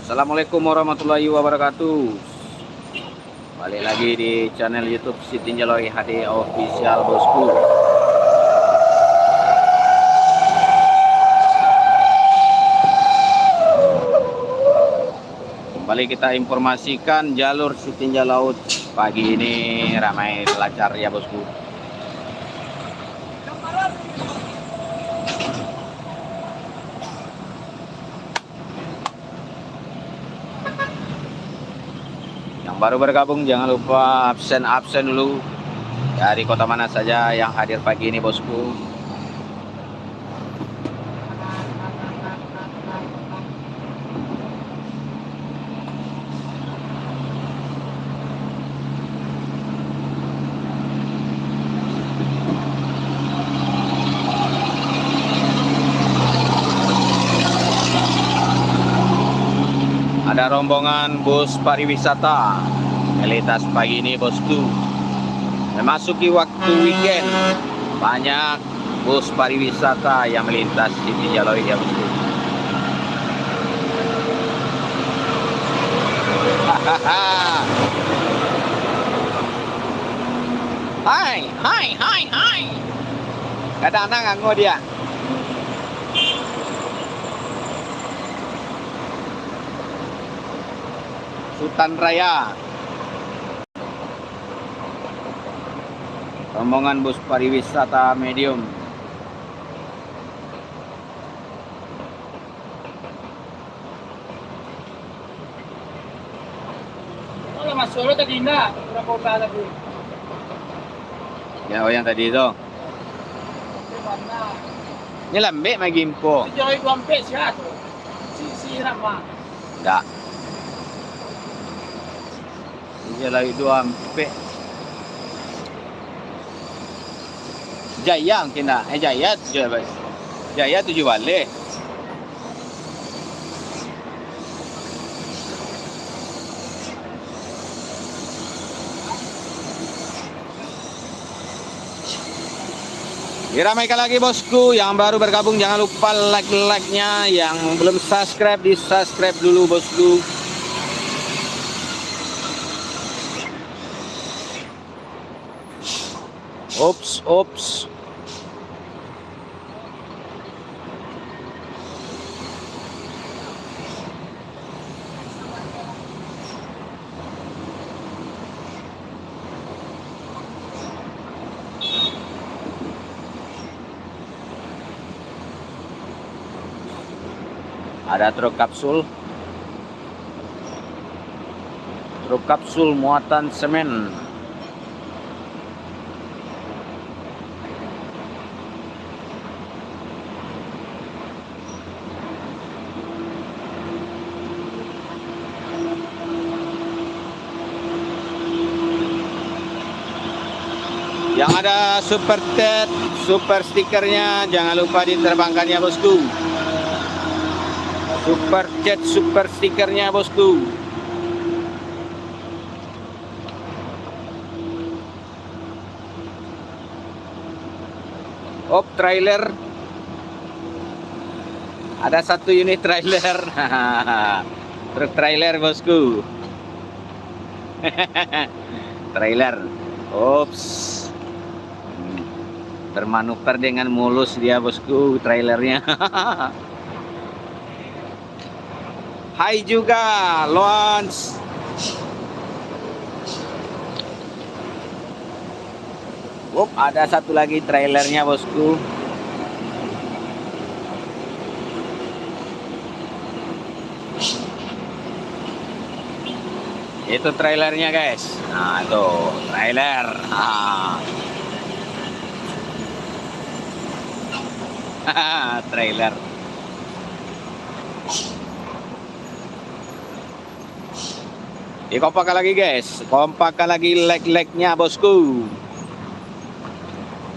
Assalamualaikum warahmatullahi wabarakatuh. Balik lagi di channel YouTube Siti Jaloi HD Official bosku. Kembali kita informasikan jalur Sitinja Laut pagi ini ramai pelajar ya bosku. Yang baru bergabung jangan lupa absen dulu, dari kota mana saja yang hadir pagi ini bosku. Ada rombongan bus pariwisata melintas pagi ini bosku. Memasuki waktu weekend, banyak bus pariwisata yang melintas di Jaloi ya bosku. Hai. Kadang-kadang nganggo dia. Sultan Raya. Rombongan bus pariwisata medium. Hola, Mas Solo tadi na. Berapa udah lagi? Ya, oh yang tadi itu. Ini lembek mai gimpo. Joy 2 siya to. Si Rama. Enggak. Ini lagi 2 Jaya mungkin dah. Jaya 7 balik. Diramaikan lagi bosku. Yang baru bergabung jangan lupa like-nya. Yang belum subscribe di subscribe dulu bosku. Ops. Ada truk kapsul muatan semen. Yang ada super tet, super stikernya jangan lupa diterbangkan ya bosku. Super chat, super stikernya bosku. Trailer. Ada 1 unit trailer. Truk trailer bosku. Trailer. Bermanuver dengan mulus dia bosku trailernya. Hai juga launch. Ada 1 lagi trailernya bosku. Itu trailernya guys. Nah itu trailer. Trailer. Kompakan lagi guys. Kompakan lagi like-nya bosku.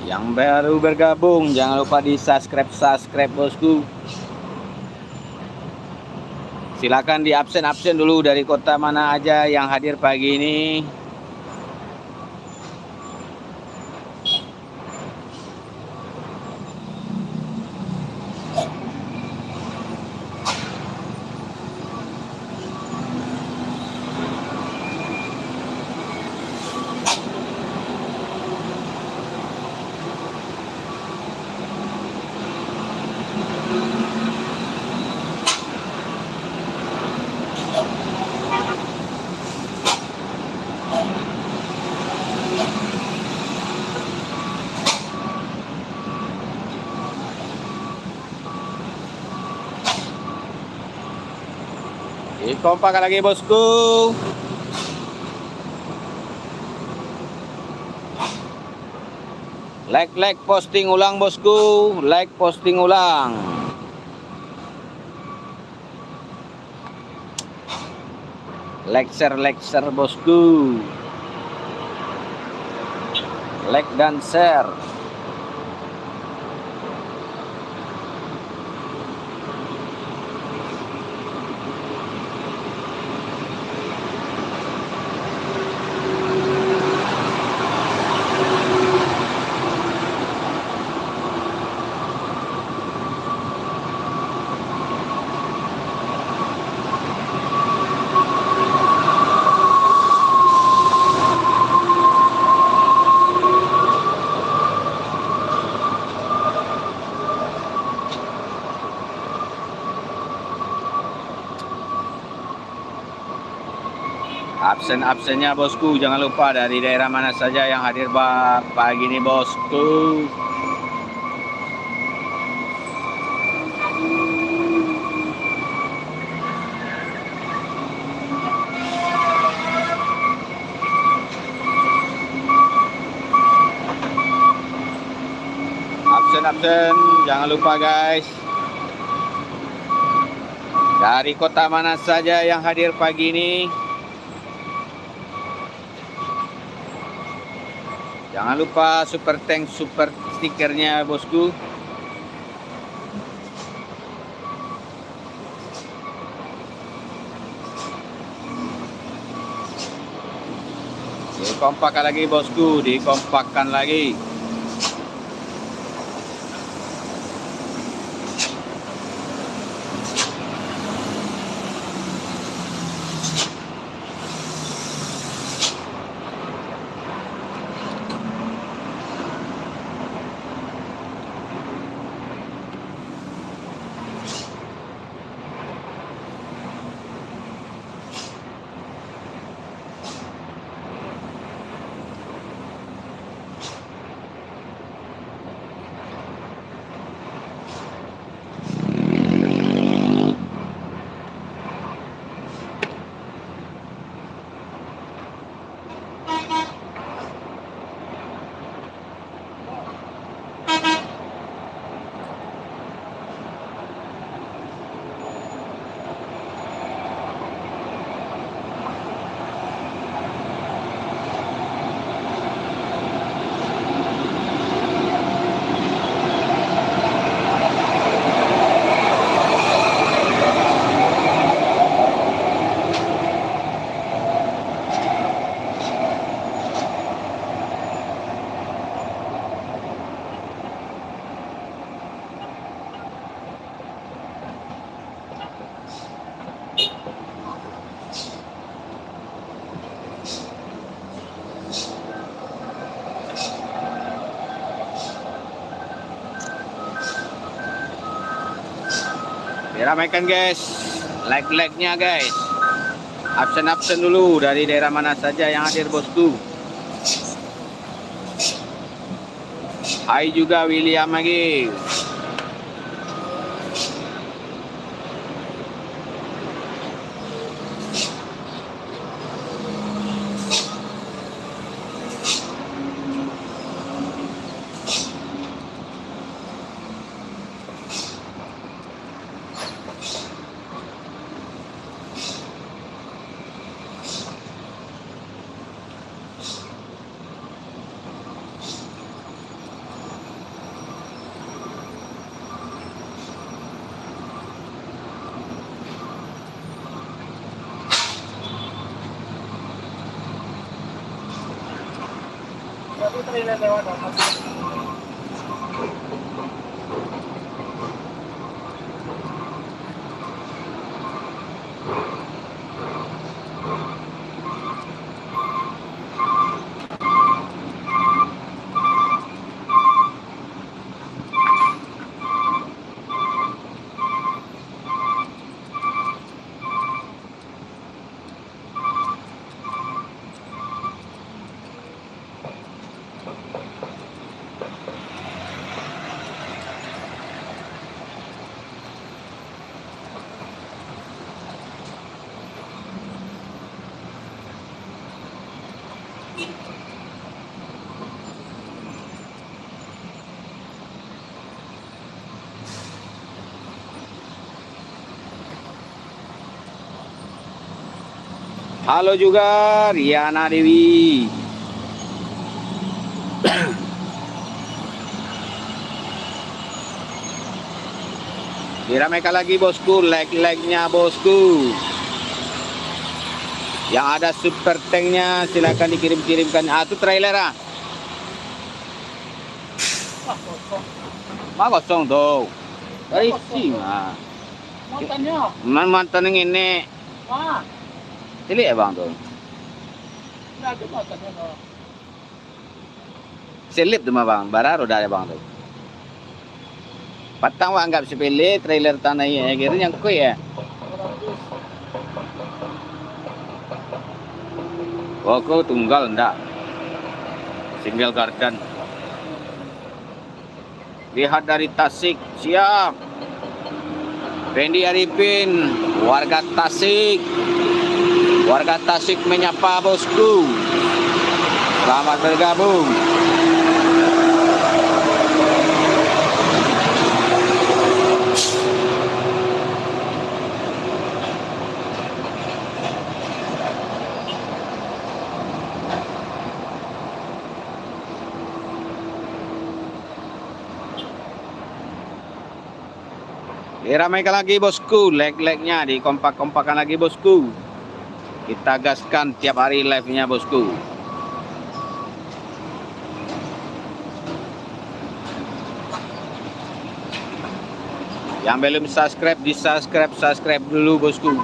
Yang baru bergabung jangan lupa di subscribe bosku. Silakan di absen dulu dari kota mana aja yang hadir pagi ini. Dikompak lagi bosku. Like posting ulang bosku, like posting ulang. Like share bosku. Like dan share. Absen-absennya bosku, jangan lupa dari daerah mana saja yang hadir pagi ini bosku. Absen, jangan lupa guys. Dari kota mana saja yang hadir pagi ini. Jangan lupa super thanks, super stikernya bosku. Dikompakkan lagi bosku, dikompakkan lagi. Diramaikan guys, like-nya guys. Absen dulu dari daerah mana saja yang hadir bosku. Hai juga William lagi. Berarti trailer lewat apa? Halo juga Riana Dewi. Diramaikan lagi bosku, like-like-nya bosku. Yang ada super tanknya silakan dikirim-kirimkan. Ah, itu trailer ah. Wah, kosong. Mah kosong tuh. Isi mah. Mantannya. Mantan yang ini. Wah, Cilik ya bang tuh. nggak ada mantannya. No. Selip tuh mah bang. Baru udah ya bang tuh. Patang wah anggap sepele trailer tanah ya. Kira yang kue ya. 200. Oh, kau tunggal enggak. Single garden. Lihat dari Tasik, siap. Fendi Arifin, warga Tasik. Warga Tasik menyapa bosku. Selamat bergabung. Diramaikan lagi bosku, like-like-nya dikompak-kompakan lagi bosku. Kita gaskan tiap hari live-nya bosku. Yang belum subscribe, subscribe dulu bosku.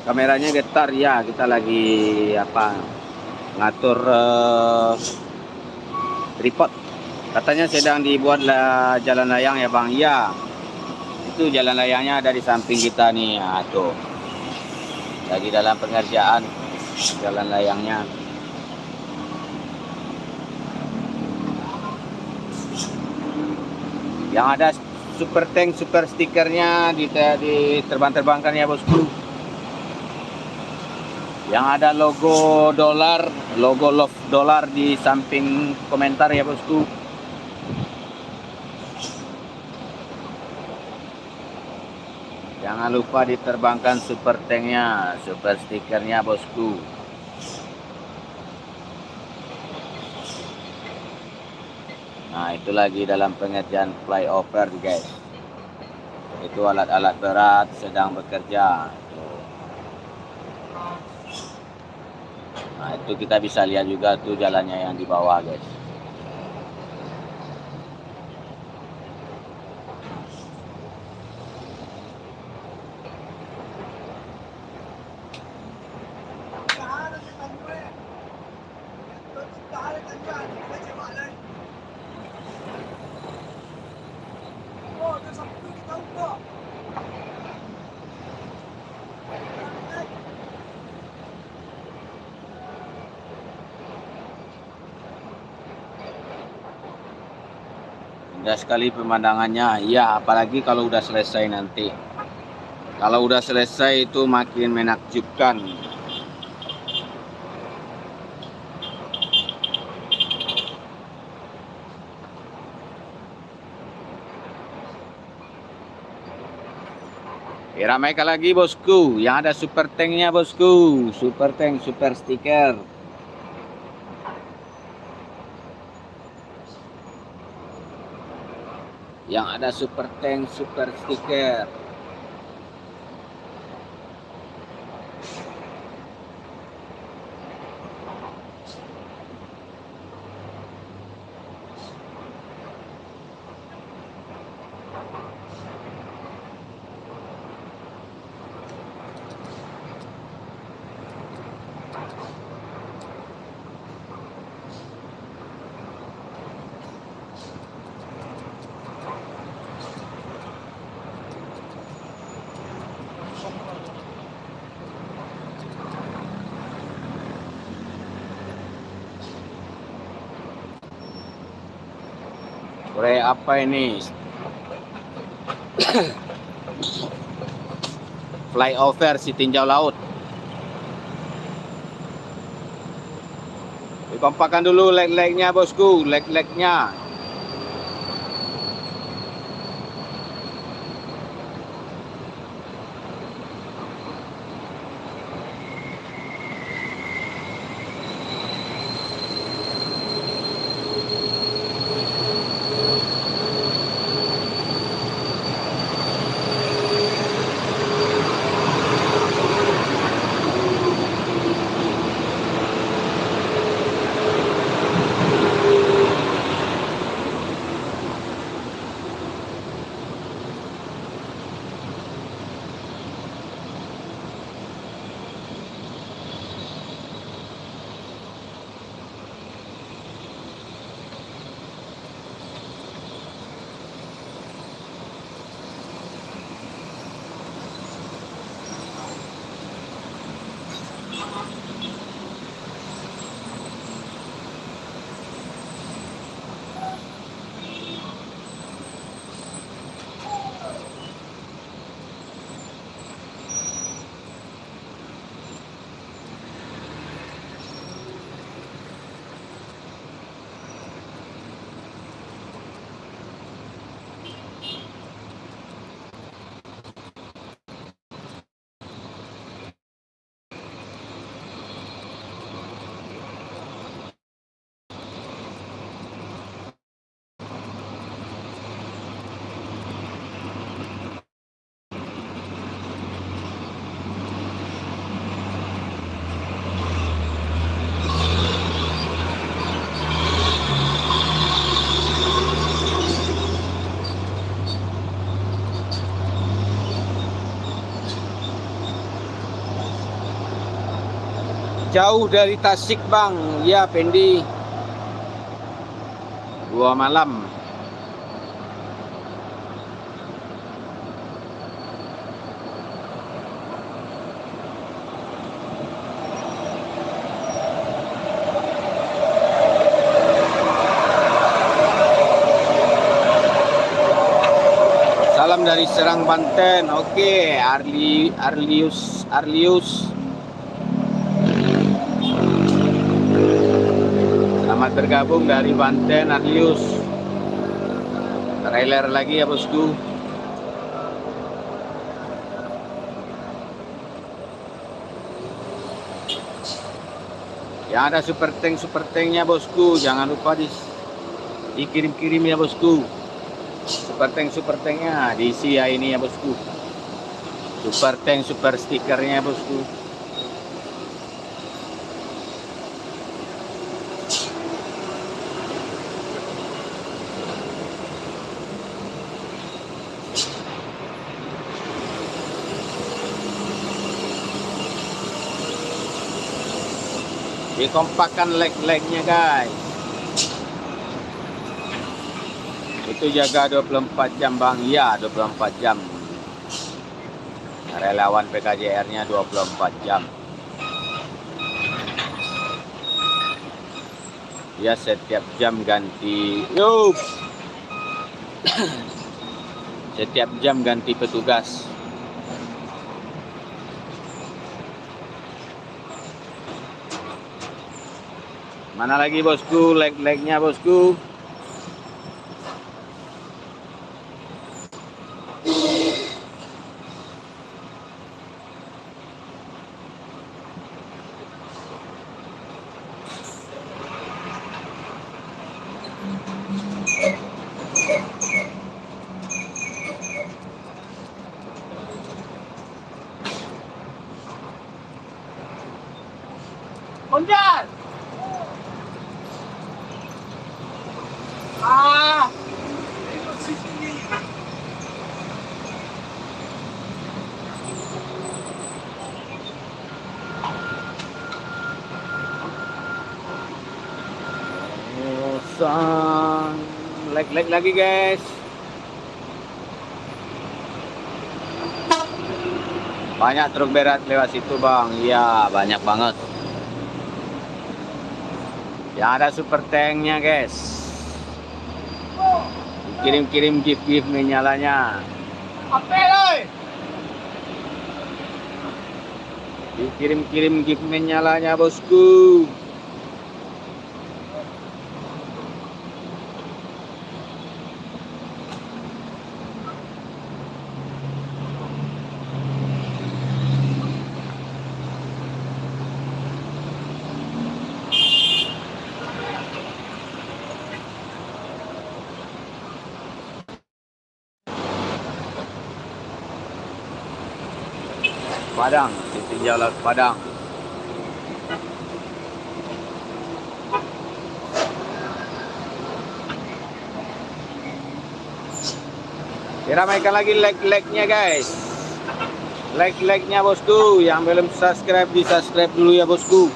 Kameranya getar ya, kita lagi ngatur tripod. Katanya sedang dibuat jalan layang ya bang. Ya, itu jalan layangnya ada di samping kita nih. Nah, tuh lagi dalam pengerjaan jalan layangnya. Yang ada super tank, super stikernya diterbang-terbangkan ya bosku. Yang ada logo dolar, logo love dolar di samping komentar ya bosku. Jangan lupa diterbangkan super tanknya, super stikernya bosku. Nah itu lagi dalam pengerjaan flyover guys. Itu alat-alat berat sedang bekerja. Nah itu kita bisa lihat juga tuh jalannya yang di bawah guys. Indah sekali pemandangannya. Ya, apalagi kalau udah selesai nanti. Kalau udah selesai itu makin menakjubkan. Ramaikan lagi bosku, yang ada super tanknya bosku, super tank, super stiker. Yang ada super tank, super stiker. Proyek apa ini? Flyover si tinjau laut. Dikompakkan dulu leg-legnya bosku, leg-legnya. Jauh dari Tasik bang, ya Pendi. 2 malam. Salam dari Serang Banten. Oke, Arlius. Selamat bergabung dari Banten, Arlius. Trailer lagi ya bosku. Yang ada super tanknya bosku, jangan lupa dikirim-kirim ya bosku. Super tanknya diisi ya ini ya bosku. Super tank, super stikernya bosku. Dikompakkan leg-legnya guys. Itu jaga 24 jam bang. Iya 24 jam. Relawan PKJR-nya 24 jam. Ya setiap jam ganti. Setiap jam ganti petugas. Mana lagi bosku leg-legnya bosku? Lag lagi guys. Banyak truk berat lewat situ bang. Iya banyak banget. Yang ada super tanknya guys. Kirim-kirim gift menyalanya. Dikirim-kirim gift menyalanya bosku. Padang, ditinjau laut Padang. Diramaikan lagi like-nya guys. Like-nya bosku. Yang belum subscribe, di subscribe dulu ya bosku.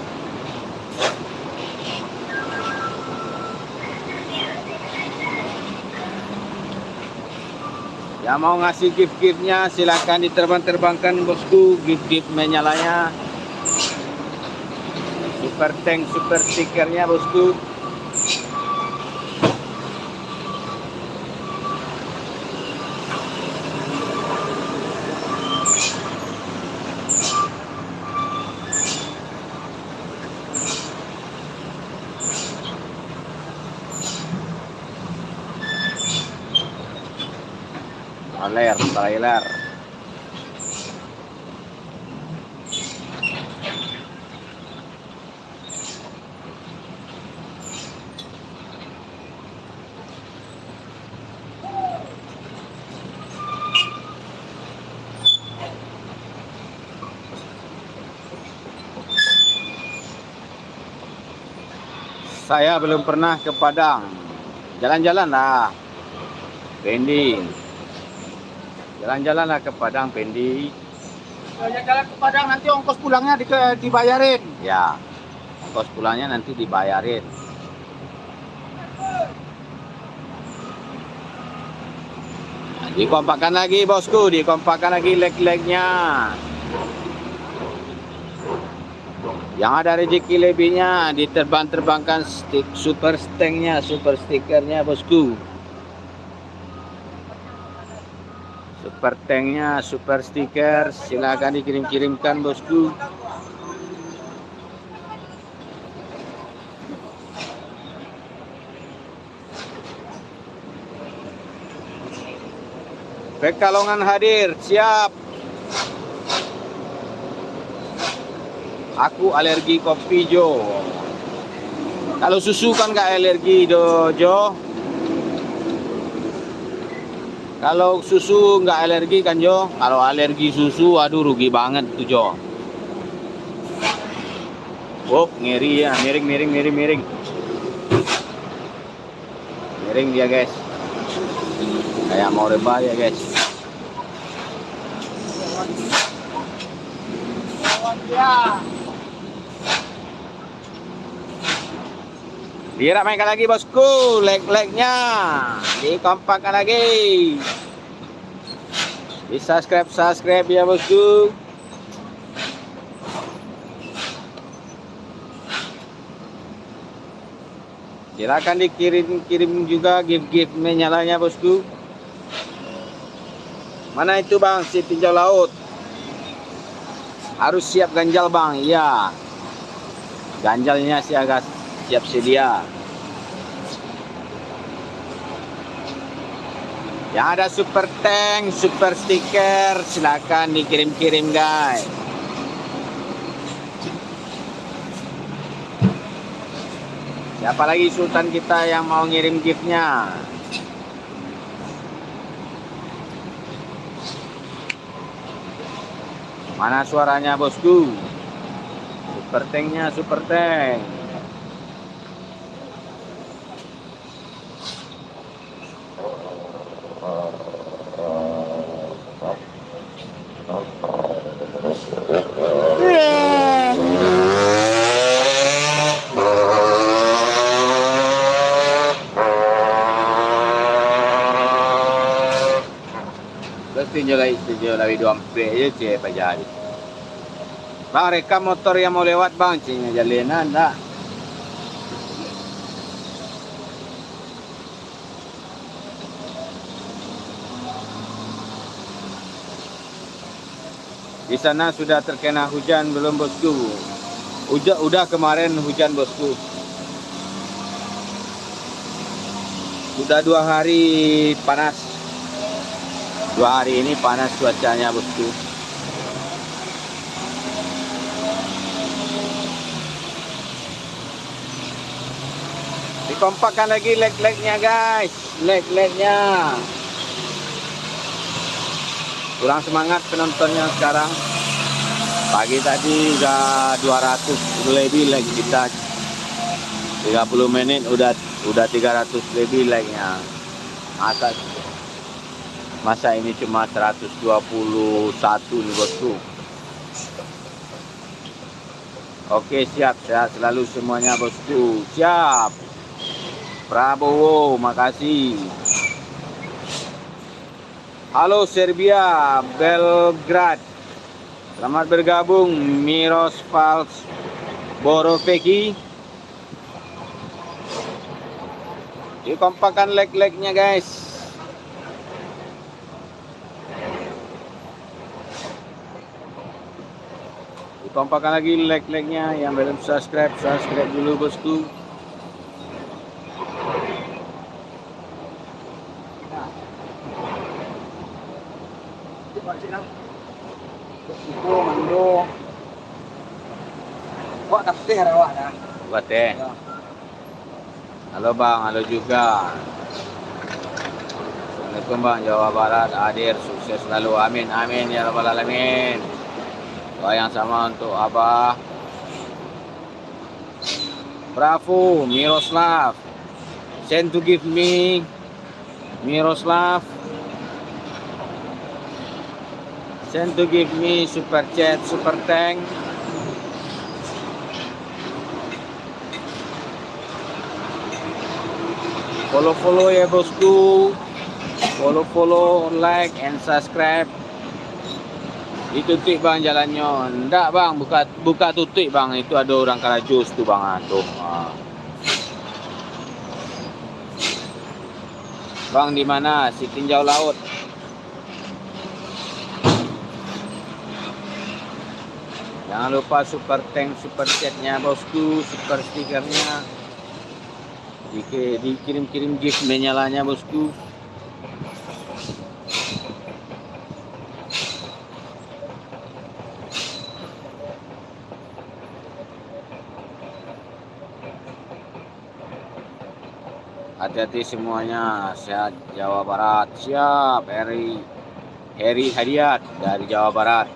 Yang mau ngasih gift-giftnya silahkan diterbang-terbangkan bosku. Gift menyalanya. Super tank, super stikernya bosku. Trailer. Saya belum pernah ke Padang. Jalan-jalan lah, Pendi. Jalan-jalan lah ke Padang, Pendi. Jalan ke Padang nanti ongkos pulangnya dibayarin. Ya, ongkos pulangnya nanti dibayarin. Dikompakkan lagi bosku, dikompakkan lagi leg-legnya. Yang ada rezeki lebihnya diterbang-terbangkan super stanknya, super stikernya bosku. Super tanknya, super stiker, silakan dikirim-kirimkan bosku. Pekalongan hadir, siap. Aku alergi kopi Jo. Kalau susu kan nggak alergi Jo. Kalau susu nggak alergi kan Jo. Kalau alergi susu, aduh rugi banget tuh Jo. Oh ngeri ya, miring. Miring dia guys. Kayak mau rebah ya guys. Diramaikan lagi bosku, like-nya dikompakkan lagi, di subscribe ya bosku. Silakan dikirim juga gift menyalanya bosku. Mana itu bang si tinjau laut? Harus siap ganjal bang, iya. Ganjalnya sih agak siap sedia. Yang ada super tank, super stiker, silakan dikirim-kirim guys. Siapa lagi sultan kita yang mau ngirim giftnya? Mana suaranya bosku? Super tanknya, super tank. tunjuk lagi video hampir je cik pajak. Bang, rekam motor yang mau lewat bang, cik jalanan dah. Di sana sudah terkena hujan belum bosku? Udah kemarin hujan bosku. Sudah 2 hari panas. 2 hari ini panas cuacanya bosku. Dikompakkan lagi leg-legnya guys. Leg-legnya. Kurang semangat penontonnya sekarang. Pagi tadi udah 200 lebih lagi kita. 30 menit udah 300 lebih like-nya. Masa ini cuma 121 nih bosku. Oke, siap, sehat selalu semuanya bosku. Siap. Prabowo, makasih. Halo Serbia, Belgrad. Selamat bergabung Miroslav Boroveki. Dikompakkan leg-legnya guys. Dikompakkan lagi leg-legnya. Yang belum subscribe dulu bosku. Itu mando. Buat teh rawak dah. Buat teh. Halo bang, halo juga. Assalamualaikum bang, Jawa Barat hadir, sukses selalu, amin amin ya rabbal alamin. Doa yang sama untuk abah. Bravo Miroslav, send to give me Miroslav, send to give me super chat, super tank. Follow ya bosku. Follow, like and subscribe. Ditutup bang jalannya. Enggak bang, buka tutup bang. Itu ada orang Karajus tuh bang. Tuh. Bang di mana? Si tinjau laut. Jangan lupa super tank, super chatnya bosku, super stikernya. Dikirim-kirim gift menyalanya bosku. Hati-hati semuanya, sehat Jawa Barat. Siap, Heri Hadiat dari Jawa Barat.